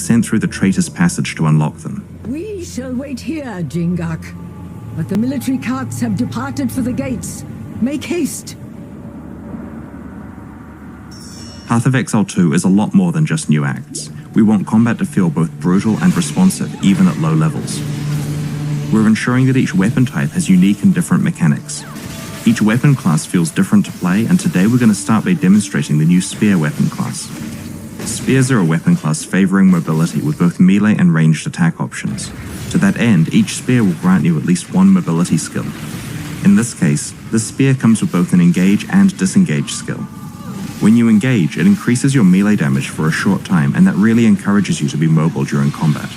sent through the Traitor's Passage to unlock them. We shall wait here, Jingak. But the military carts have departed for the gates. Make haste. Path of Exile 2 is a lot more than just new acts. We want combat to feel both brutal and responsive, even at low levels. We're ensuring that each weapon type has unique and different mechanics. Each weapon class feels different to play, and today we're going to start by demonstrating the new Spear weapon class. Spears are a weapon class favoring mobility with both melee and ranged attack options. To that end, each spear will grant you at least one mobility skill. In this case, the spear comes with both an engage and disengage skill. When you engage, it increases your melee damage for a short time, and that really encourages you to be mobile during combat.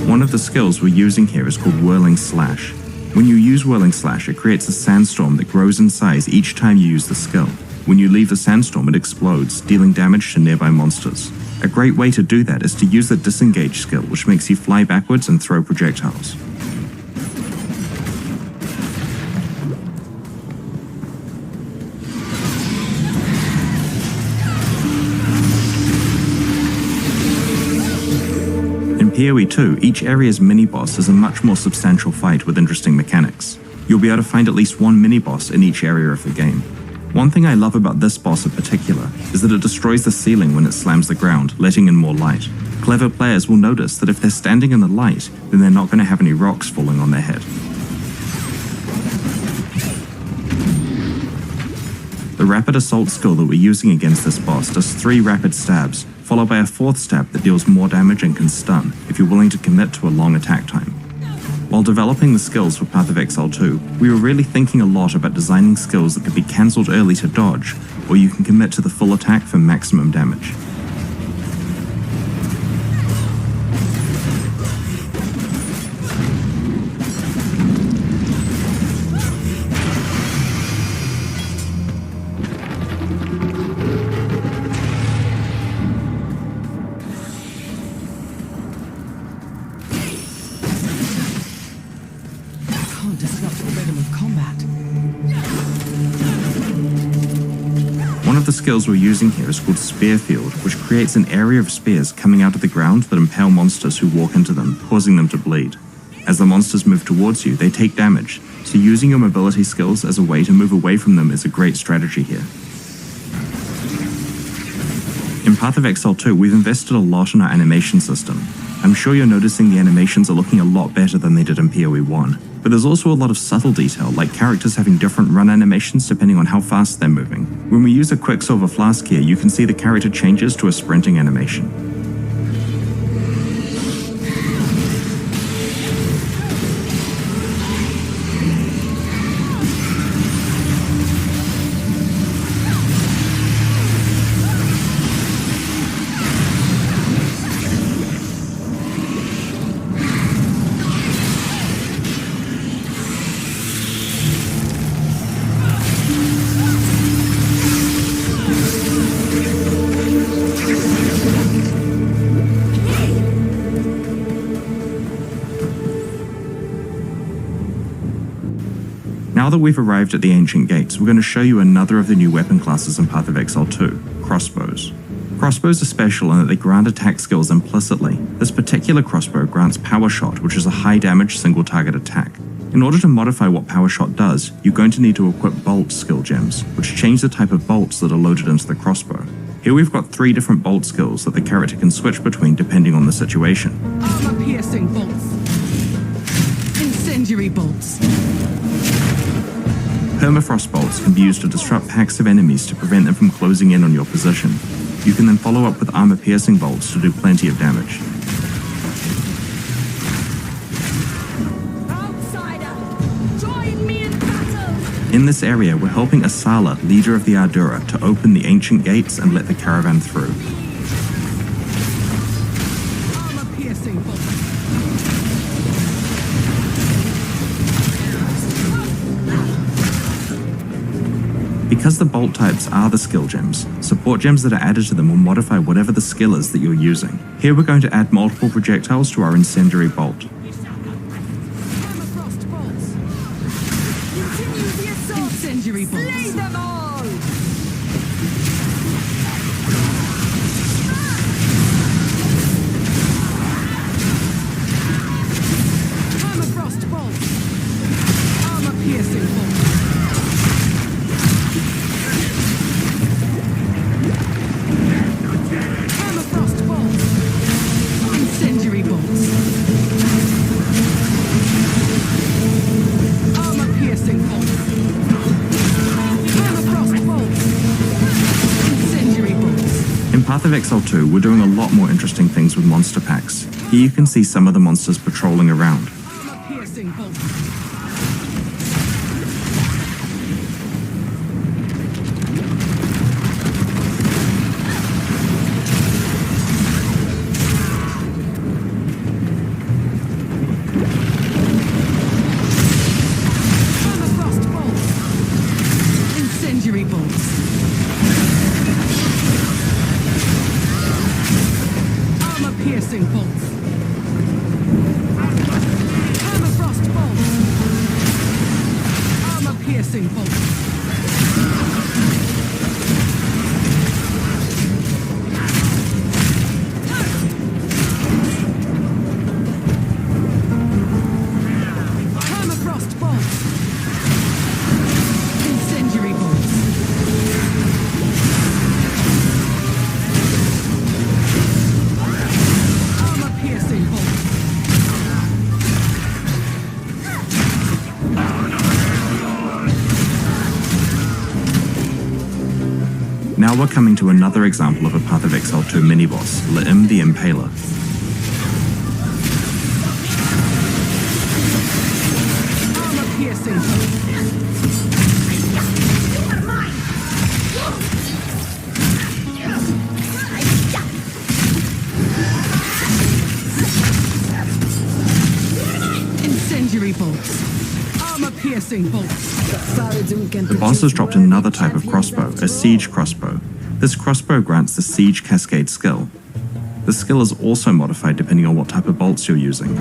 One of the skills we're using here is called Whirling Slash. When you use Whirling Slash, it creates a sandstorm that grows in size each time you use the skill. When you leave the sandstorm, it explodes, dealing damage to nearby monsters. A great way to do that is to use the Disengage skill, which makes you fly backwards and throw projectiles. In PoE 2, each area's mini-boss is a much more substantial fight with interesting mechanics. You'll be able to find at least one mini-boss in each area of the game. One thing I love about this boss in particular is that it destroys the ceiling when it slams the ground, letting in more light. Clever players will notice that if they're standing in the light, then they're not going to have any rocks falling on their head. The Rapid Assault skill that we're using against this boss does 3 rapid stabs, followed by a 4th stab that deals more damage and can stun, if you're willing to commit to a long attack time. While developing the skills for Path of Exile 2, we were really thinking a lot about designing skills that could be cancelled early to dodge, or you can commit to the full attack for maximum damage. One of the skills we're using here is called Spear Field, which creates an area of spears coming out of the ground that impale monsters who walk into them, causing them to bleed. As the monsters move towards you, they take damage, so using your mobility skills as a way to move away from them is a great strategy here. In Path of Exile 2, we've invested a lot in our animation system. I'm sure you're noticing the animations are looking a lot better than they did in PoE 1, but there's also a lot of subtle detail, like characters having different run animations depending on how fast they're moving. When we use a Quicksilver Flask here, you can see the character changes to a sprinting animation. Now that we've arrived at the Ancient Gates, we're going to show you another of the new weapon classes in Path of Exile 2, crossbows. Crossbows are special in that they grant attack skills implicitly. This particular crossbow grants Power Shot, which is a high damage single target attack. In order to modify what Power Shot does, you're going to need to equip bolt skill gems, which change the type of bolts that are loaded into the crossbow. Here we've got 3 different bolt skills that the character can switch between depending on the situation. Armor-piercing bolts. Incendiary bolts. Permafrost bolts can be used to disrupt packs of enemies to prevent them from closing in on your position. You can then follow up with armor-piercing bolts to do plenty of damage. Outsider, join me in battle! In this area, we're helping Asala, leader of the Ardura, to open the Ancient Gates and let the caravan through. Armor-piercing bolts. Because the bolt types are the skill gems, support gems that are added to them will modify whatever the skill is that you're using. Here we're going to add multiple projectiles to our Incendiary Bolt. Permafrost bolts. Continue the assault. Incendiary bolts. Slay them all! In Path of Exile 2, we're doing a lot more interesting things with monster packs. Here you can see some of the monsters patrolling around. Piercing bolt. Incendiary bolts. Armor-piercing bolts. Permafrost bolts. Armor-piercing bolts. Permafrost bolts. Incendiary bolts. Armor-piercing bolts. Now we're coming to another example of a Path of Exile 2 mini-boss, Laim the Impaler. Armor-piercing bolts. Incendiary bolts. Armor-piercing bolts. The boss has dropped another type of crossbow, a siege crossbow. This crossbow grants the Siege Cascade skill. The skill is also modified depending on what type of bolts you're using.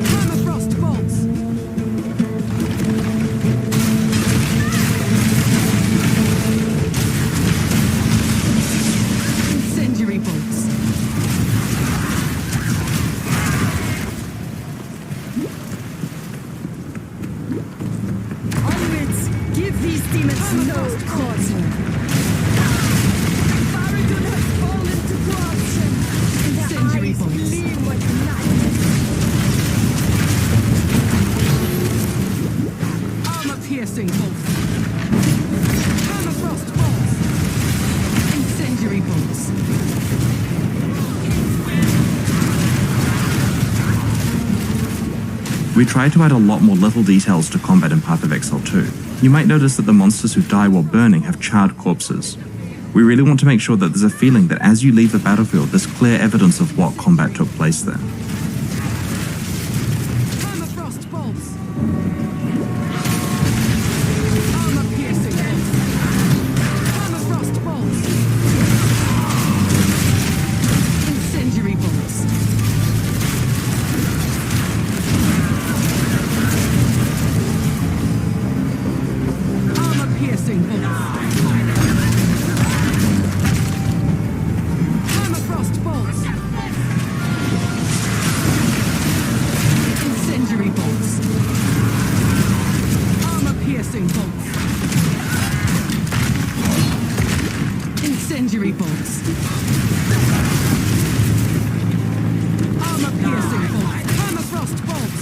Permafrost bolts. Incendiary bolts. Onwards! Give these demons no quarter! Farragut has fallen to corruption! Incendiary bolts. Gleam with night. Armor-piercing bolts. Permafrost bolts. Incendiary bolts. We try to add a lot more little details to combat in Path of Exile 2. You might notice that the monsters who die while burning have charred corpses. We really want to make sure that there's a feeling that as you leave the battlefield, there's clear evidence of what combat took place there. Permafrost bolts. Armor-piercing bolts. Permafrost bolts. Incendiary bolts. Armor-piercing bolts. Permafrost bolts. Incendiary bolts. Armor-piercing bolts. Incendiary bolts. Armor-piercing bolts. Permafrost bolts.